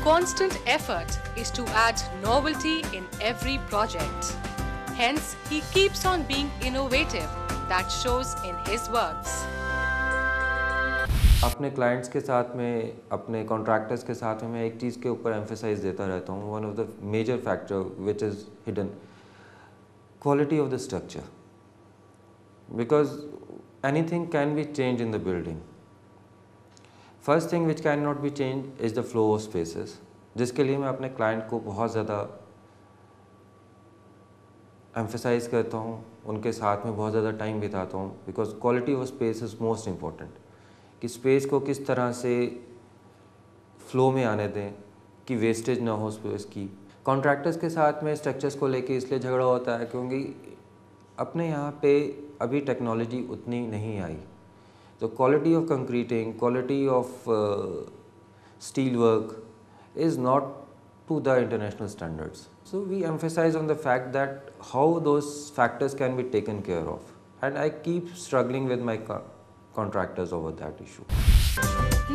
constant effort is to add novelty in every project. Hence, he keeps on being innovative. That shows in his works. अपने clients के साथ में, अपने contractors के साथ में मैं एक चीज़ के ऊपर एम्फेसाइज देता रहता हूँ. One of the major factor which is hidden, quality of the structure. Because anything can be change in the building. First thing which can not be change is the flow of spaces, जिसके लिए मैं अपने client को बहुत ज़्यादा emphasise करता हूँ, उनके साथ में बहुत ज़्यादा टाइम बिताता हूँ. Because quality of space is most important, कि स्पेस को किस तरह से फ्लो में आने दें कि वेस्टेज ना हो स्पेस की. कॉन्ट्रैक्टर्स के साथ में स्ट्रक्चर्स को लेके इसलिए झगड़ा होता है क्योंकि अपने यहाँ पे अभी टेक्नोलॉजी उतनी नहीं आई. तो quality of concreting, quality of steel work is not to the international standards. So we emphasize on the fact that how those factors can be taken care of, and I keep struggling with my contractors over that issue.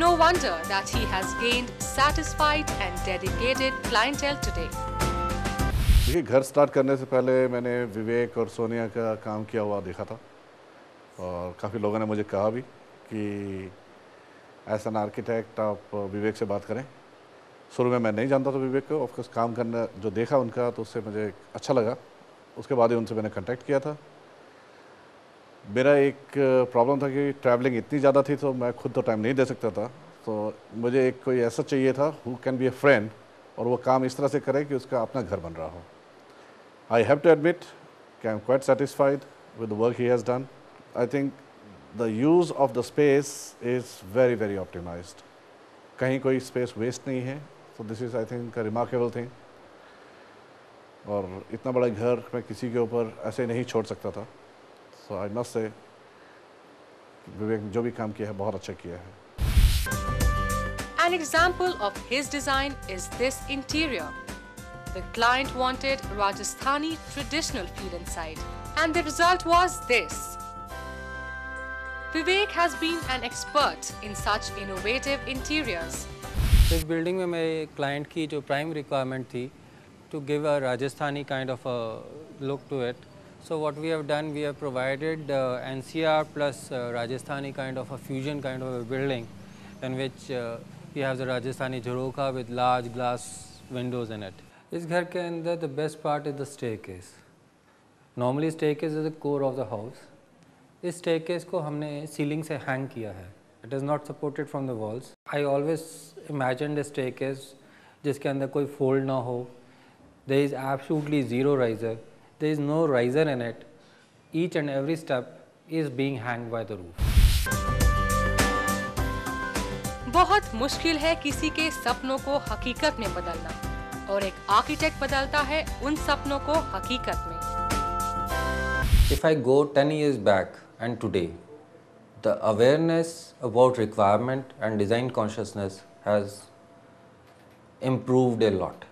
No wonder that he has gained satisfied and dedicated clientele today. देखिए, घर start करने से पहले मैंने विवेक और सोनिया का काम किया हुआ देखा था, और काफ़ी लोगों ने मुझे कहा भी कि एज एन आर्किटेक्ट आप विवेक से बात करें. शुरू में मैं नहीं जानता था विवेक को, ऑफकोर्स काम करना जो देखा उनका तो उससे मुझे अच्छा लगा. उसके बाद ही उनसे मैंने कांटेक्ट किया था. मेरा एक प्रॉब्लम था कि ट्रैवलिंग इतनी ज़्यादा थी तो मैं खुद तो टाइम नहीं दे सकता था. तो मुझे एक कोई ऐसा चाहिए था who can be A friend, और वो काम इस तरह से करे कि उसका अपना घर बन रहा हो. आई हैव टू एडमिट कि I am quite satisfied with the work he has done. I think the use of the space is very very optimised. कहीं कोई स्पेस वेस्ट नहीं है. So this is, I think, a remarkable thing. और इतना बड़ा घर मैं किसी के ऊपर ऐसे नहीं छोड़ सकता था. So I must say, विवेक जो भी काम किया है बहुत अच्छा किया है. An example of his design is this interior. The client wanted Rajasthani traditional feel inside, and the result was this. Vivek has been an expert in such innovative interiors. इस बिल्डिंग में मेरे क्लाइंट की जो prime requirement थी to give a Rajasthani kind of a look to it. So what we have done, we have provided NCR plus Rajasthani kind of a fusion kind of a building in which we have the Rajasthani jharokha with large glass windows in it. इस घर के अंदर the best part is the staircase. Normally staircase is the core of the house. इस staircase को हमने ceiling से hang किया है. It is not supported from the walls. I always imagined a staircase जिसके अंदर कोई fold ना हो. There is absolutely zero riser. There is no riser in it. Each and every step is being hanged by the roof. बहुत मुश्किल है किसी के सपनों को हकीकत में बदलना, और एक आर्किटेक्ट बदलता है उन सपनों को हकीकत में. If I go 10 years back and today, the awareness about requirement and design consciousness has improved a lot.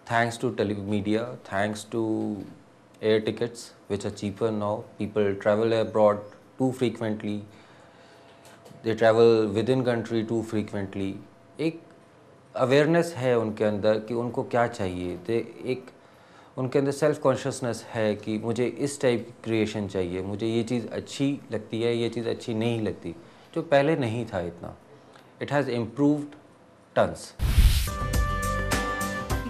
Thanks to telemedia, thanks to air tickets which are cheaper now. People travel abroad too frequently. They travel within country too frequently. एक awareness है उनके अंदर कि उनको क्या चाहिए. एक उनके अंदर सेल्फ कॉन्शियसनेस है कि मुझे इस टाइप की क्रिएशन चाहिए, मुझे ये चीज़ अच्छी लगती है, ये चीज़ अच्छी नहीं लगती, जो पहले नहीं था इतना. It has improved tons.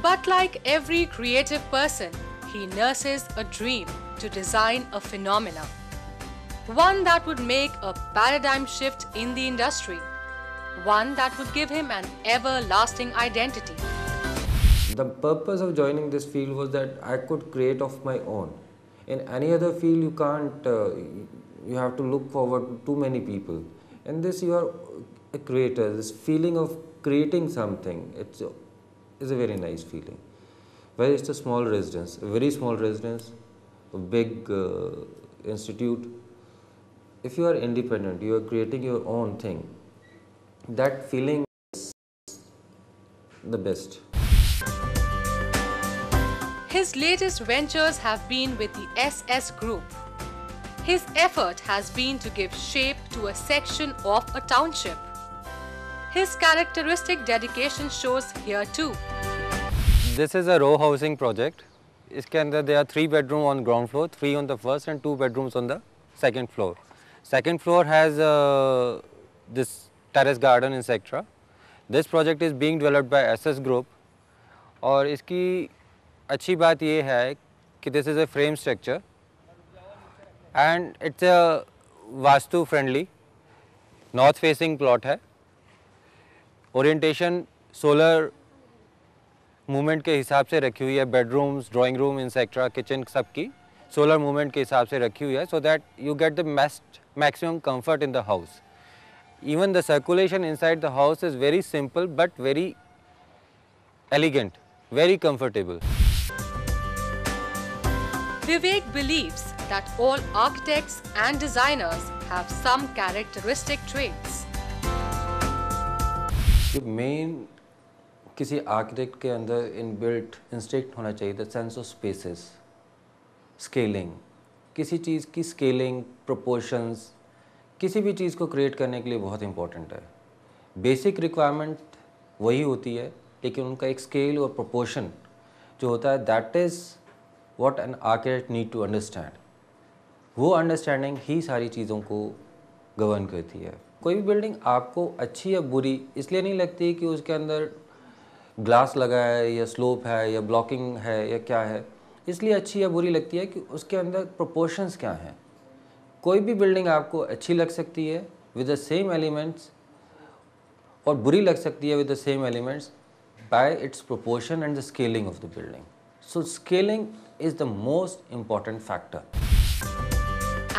But like every creative person, he nurses a dream to design a phenomena. One that would make a paradigm shift in the industry. One that would give him an everlasting identity. The purpose of joining this field was that I could create of my own. In any other field, you can't. You have to look forward to too many people. In this, you are a creator. This feeling of creating something, is a very nice feeling. Whether it's a small residence, a very small residence, a big institute. If you are independent, you are creating your own thing. That feeling is the best. His latest ventures have been with the SS Group. His effort has been to give shape to a section of a township. His characteristic dedication shows here too. This is a row housing project. इसके अंदर there are 3 bedrooms on ground floor, 3 on the first and 2 bedrooms on the second floor. Second floor has this terrace garden etc. This project is being developed by SS Group और इसकी अच्छी बात ये है कि this is a frame structure and it's a vastu friendly north facing plot है. Orientation solar movement के हिसाब से रखी हुई है. बेडरूम्स, ड्राइंग रूम इंसेक्ट्रा, किचन सबकी सोलर मूवमेंट के हिसाब से रखी हुई है so that you get the maximum comfort in the house. Even the circulation inside the house is very simple but very elegant, very comfortable. Vivek believes that all architects and designers have some characteristic traits. Main किसी architect के अंदर inbuilt instinct होना चाहिए the sense of spaces, scaling. किसी चीज़ की scaling, proportions किसी भी चीज़ को क्रिएट करने के लिए बहुत इंपॉर्टेंट है. बेसिक रिक्वायरमेंट वही होती है लेकिन उनका एक स्केल और प्रोपोर्शन जो होता है that is what an architect need to understand. वो अंडरस्टैंडिंग ही सारी चीज़ों को गवर्न करती है. कोई भी बिल्डिंग आपको अच्छी या बुरी इसलिए नहीं लगती कि उसके अंदर ग्लास लगा है या स्लोप है या ब्लॉकिंग है या क्या है. इसलिए अच्छी या बुरी लगती है कि उसके अंदर प्रोपोर्शंस क्या हैं. कोई भी बिल्डिंग आपको अच्छी लग सकती है विद द सेम एलिमेंट्स और बुरी लग सकती है with the same elements bye it's proportion and the scaling of the building. So scaling is the most important factor.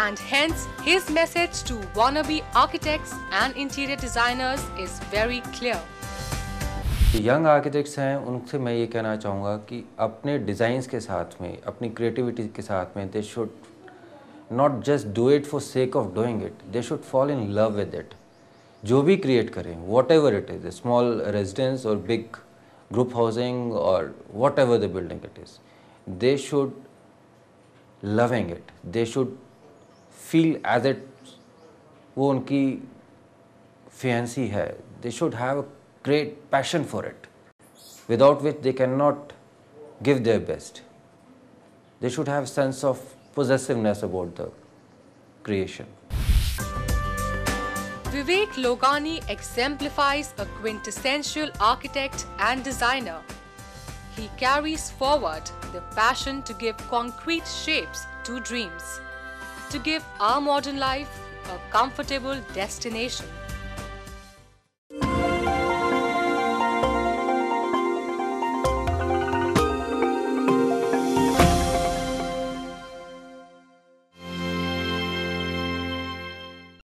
And hence, his message to wannabe architects and interior designers is very clear. Young architects हैं उनसे मैं ये कहना चाहूँगा कि अपने designs के साथ में, अपनी क्रिएटिविटी के साथ में they should not just do it for sake of doing it, they should fall in love with it. जो भी क्रिएट करें, whatever it is, small residence और बिग ग्रुप हाउसिंग और whatever the building it is, they should loving it, they should feel as it वो उनकी fancy है. They should have a great passion for it, without which they cannot give their best. They should have sense of possessiveness about the creation. Vivek Logani exemplifies a quintessential architect and designer. He carries forward the passion to give concrete shapes to dreams, to give our modern life a comfortable destination.